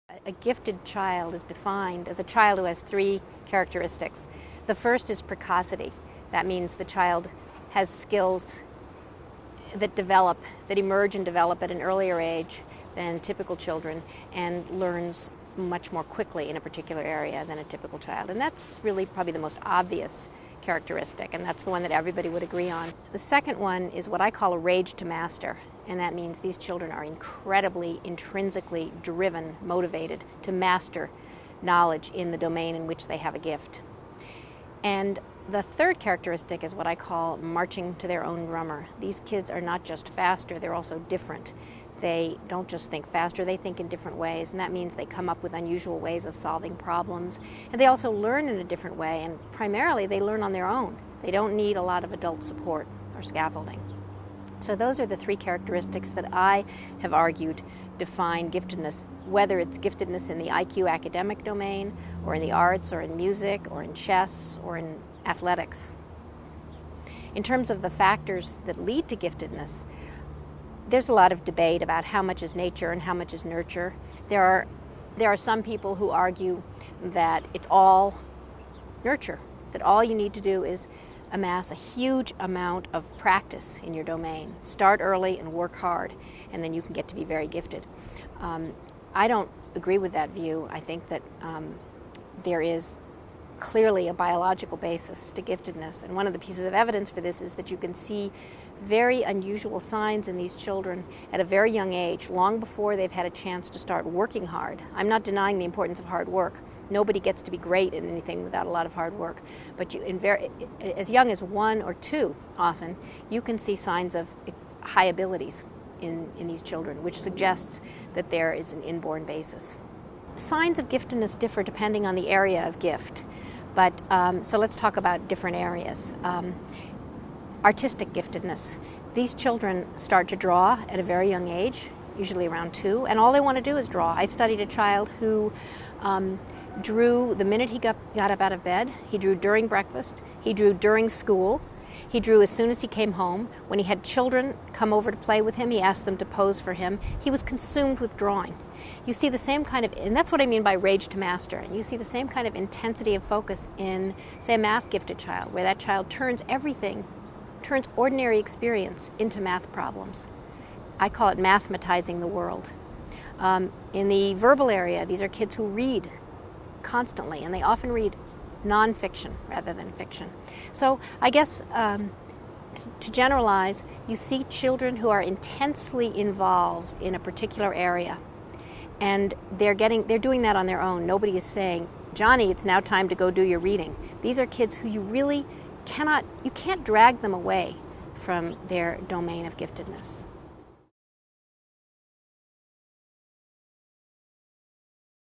A gifted child is defined as a child who has three characteristics. The first is precocity. That means the child has skills that emerge and develop at an earlier age than typical children, and learns much more quickly in a particular area than a typical child. And that's really probably the most obvious characteristic, and that's the one that everybody would agree on. The second one is what I call a rage to master, and that means these children are incredibly intrinsically driven, motivated to master knowledge in the domain in which they have a gift. And the third characteristic is what I call marching to their own drummer. These kids are not just faster, they're also different. They don't just think faster, they think in different ways, and that means they come up with unusual ways of solving problems. And they also learn in a different way, and primarily they learn on their own. They don't need a lot of adult support or scaffolding. So those are the three characteristics that I have argued define giftedness, whether it's giftedness in the IQ academic domain, or in the arts, or in music, or in chess, or in athletics. In terms of the factors that lead to giftedness, there's a lot of debate about how much is nature and how much is nurture. There are some people who argue that it's all nurture, that all you need to do is amass a huge amount of practice in your domain. Start early and work hard, and then you can get to be very gifted. I don't agree with that view. I think that there is clearly a biological basis to giftedness, and one of the pieces of evidence for this is that you can see very unusual signs in these children at a very young age, long before they've had a chance to start working hard. I'm not denying the importance of hard work. Nobody gets to be great in anything without a lot of hard work. But as young as 1 or 2, often, you can see signs of high abilities in these children, which suggests that there is an inborn basis. Signs of giftedness differ depending on the area of gift. But so let's talk about different areas. Artistic giftedness. These children start to draw at a very young age, usually around 2, and all they want to do is draw. I've studied a child who drew the minute he got up out of bed. He drew during breakfast. He drew during school. He drew as soon as he came home. When he had children come over to play with him, he asked them to pose for him. He was consumed with drawing. You see the same kind of, and that's what I mean by rage to master. And you see the same kind of intensity of focus in, say, a math gifted child, where that child turns ordinary experience into math problems. I call it mathematizing the world. In the verbal area, these are kids who read constantly, and they often read nonfiction rather than fiction. So I guess to generalize, you see children who are intensely involved in a particular area, and they're doing that on their own. Nobody is saying, Johnny, it's now time to go do your reading. These are kids who you can't drag them away from their domain of giftedness.